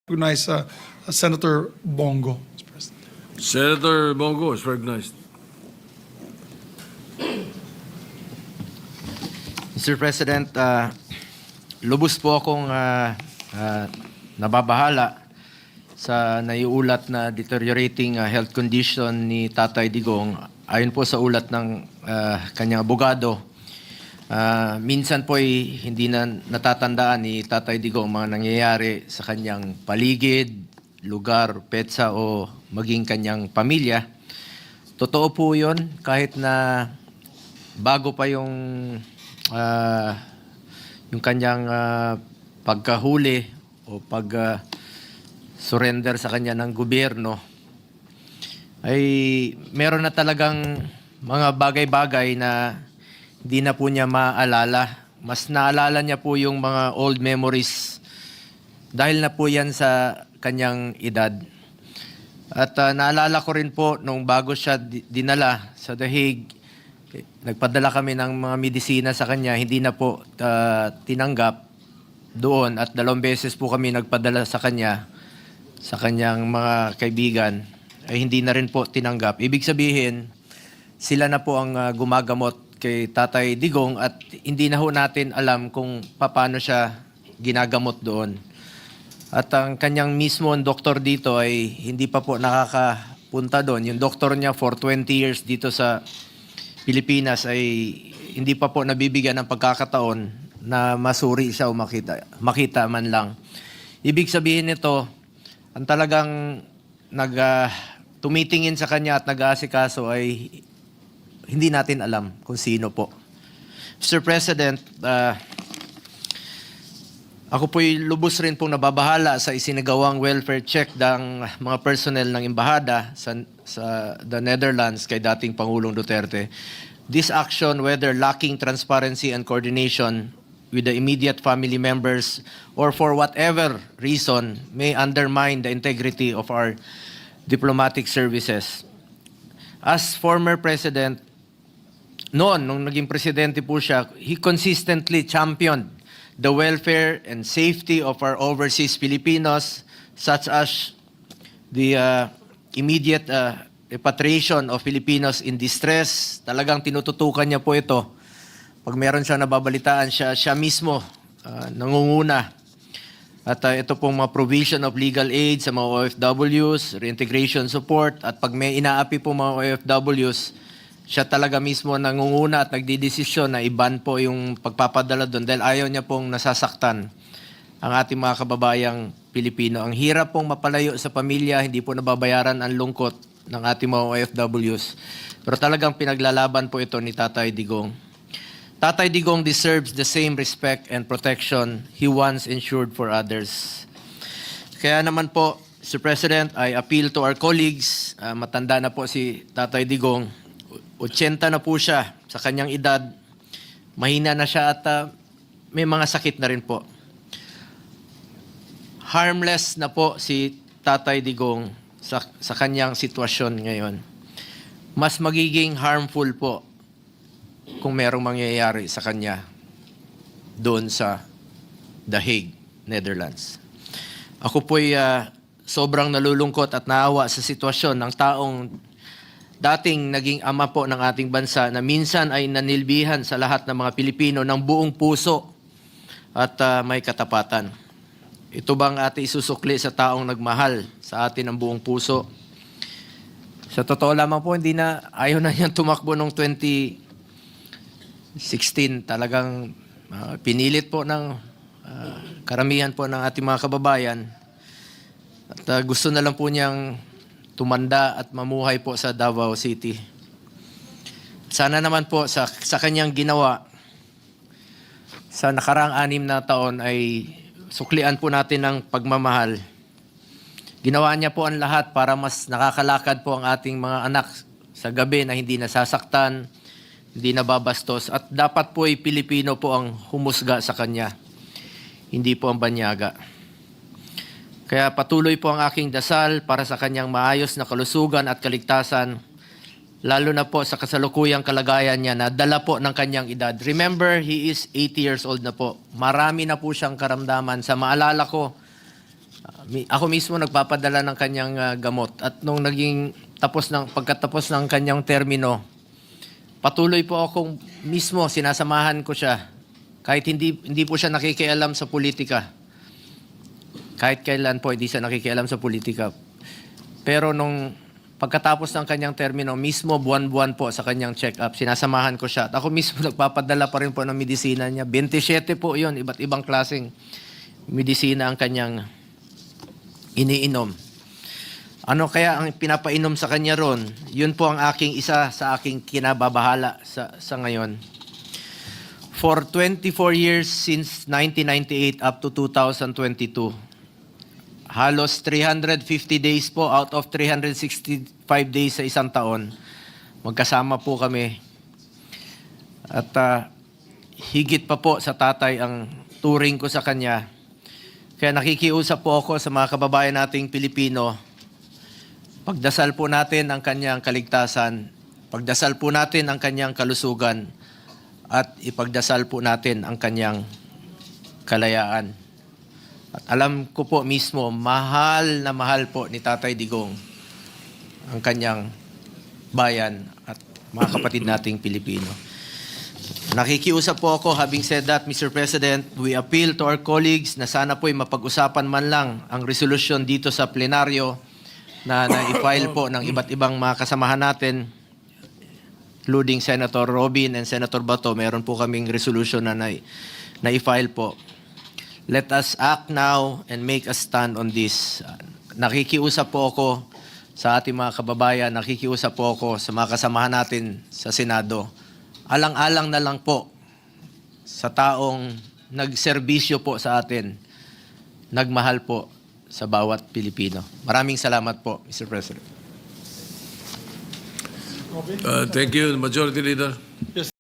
Recognize Senator Bongo, Mr. President. Senator Bongo is recognized. Mr. President, lubos po akong nababahala sa naiulat na deteriorating health condition ni Tatay Digong. Ayon po sa ulat ng kanyang abogado, minsan po ay hindi na natatandaan ni Tatay Digong mga nangyayari sa kanyang paligid, lugar, petsa o maging kanyang pamilya. Totoo po yun, kahit na bago pa yung kanyang pagkahuli o surrender sa kanya ng gobyerno, ay meron na talagang mga bagay-bagay na hindi na po niya maalala. Mas naalala niya po yung mga old memories dahil na po yan sa kanyang edad. At naalala ko rin po nung bago siya dinala sa The Hague, nagpadala kami ng mga medisina sa kanya, hindi na po tinanggap doon at 2 beses po kami nagpadala sa kanya, sa kanyang mga kaibigan, ay hindi na rin po tinanggap. Ibig sabihin, sila na po ang gumagamot kay Tatay Digong at hindi na ho natin alam kung paano siya ginagamot doon. At ang kanyang mismo ang doktor dito ay hindi pa po nakakapunta doon. Yung doktor niya for 20 years dito sa Pilipinas ay hindi pa po nabibigyan ng pagkakataon na masuri siya o makita man lang. Ibig sabihin nito, ang talagang tumitingin sa kanya at nag-aasikaso ay hindi natin alam kung sino po. Mr. President, ako po'y lubos rin pong nababahala sa isinagawang welfare check ng mga personnel ng embahada sa the Netherlands kay dating Pangulong Duterte. This action, whether lacking transparency and coordination with the immediate family members or for whatever reason, may undermine the integrity of our diplomatic services. As former President, nung naging presidente po siya, he consistently championed the welfare and safety of our overseas Filipinos, such as the immediate repatriation of Filipinos in distress. Talagang tinututukan niya po ito. Pag meron siya nababalitaan, siya mismo nangunguna. At ito pong mga provision of legal aid sa mga OFWs, reintegration support, at pag may inaapi po mga OFWs, siya talaga mismo nangunguna at nagdidesisyon na i-ban po yung pagpapadala doon dahil ayaw niya pong nasasaktan ang ating mga kababayang Pilipino. Ang hirap pong mapalayo sa pamilya, hindi po nababayaran ang lungkot ng ating mga OFWs. Pero talagang pinaglalaban po ito ni Tatay Digong. Tatay Digong deserves the same respect and protection he once ensured for others. Kaya naman po, Mr. President, I appeal to our colleagues, matanda na po si Tatay Digong, 80 na po siya sa kanyang edad, mahina na siya at may mga sakit na rin po. Harmless na po si Tatay Digong sa kanyang sitwasyon ngayon. Mas magiging harmful po kung merong mangyayari sa kanya doon sa The Hague, Netherlands. Ako po'y sobrang nalulungkot at naawa sa sitwasyon ng taong dating naging ama po ng ating bansa na minsan ay nanilbihan sa lahat ng mga Pilipino ng buong puso at may katapatan. Ito bang ate isusukli sa taong nagmahal sa atin ng buong puso? Sa totoo lamang po, ayaw na niyang tumakbo noong 2016. Talagang pinilit po ng karamihan po ng ating mga kababayan at gusto na lang po niyang tumanda at mamuhay po sa Davao City. Sana naman po sa kanyang ginawa sa nakaraang 6 na taon ay suklian po natin ng pagmamahal. Ginawa niya po ang lahat para mas nakakalakad po ang ating mga anak sa gabi na hindi nasasaktan, hindi nababastos at dapat po ay Pilipino po ang humusga sa kanya, hindi po ang banyaga. Kaya patuloy po ang aking dasal para sa kanyang maayos na kalusugan at kaligtasan, lalo na po sa kasalukuyang kalagayan niya na dala po ng kanyang edad. Remember, he is 80 years old na po. Marami na po siyang karamdaman. Sa maalala ko, Ako mismo nagpapadala ng kanyang gamot. At nung pagkatapos ng kanyang termino, patuloy po akong mismo sinasamahan ko siya. Kahit hindi po siya nakikialam sa politika. Kahit kailan po hindi siya nakikialam sa politika. Pero nung pagkatapos ng kanyang termino, mismo buwan-buwan po sa kanyang check-up, sinasamahan ko siya. At ako mismo nagpapadala pa rin po ng medisina niya. 27 po yun, iba't ibang klaseng medisina ang kanyang iniinom. Ano kaya ang pinapainom sa kanya ron? Yun po ang isa sa aking kinababahala sa ngayon. For 24 years since 1998 up to 2022, halos 350 days po out of 365 days sa isang taon, magkasama po kami. At higit pa po sa tatay ang turing ko sa kanya. Kaya nakikiusap po ako sa mga kababayan nating Pilipino, pagdasal po natin ang kanyang kaligtasan, pagdasal po natin ang kanyang kalusugan, at ipagdasal po natin ang kanyang kalayaan. At alam ko po mismo, mahal na mahal po ni Tatay Digong ang kanyang bayan at mga kapatid nating Pilipino. Nakikiusap po ako, having said that, Mr. President, we appeal to our colleagues na sana po'y mapag-usapan man lang ang resolution dito sa plenaryo na na-file po ng iba't ibang mga kasamahan natin, including Senator Robin and Senator Bato. Meron po kaming resolution na na-file po. Let us act now and make a stand on this. Nakikiusap po ako sa ating mga kababayan, nakikiusap po ako sa mga kasamahan natin sa Senado. Alang-alang na lang po sa taong nagserbisyo po sa atin, nagmahal po sa bawat Pilipino. Maraming salamat po, Mr. President. Thank you, Majority Leader. Yes.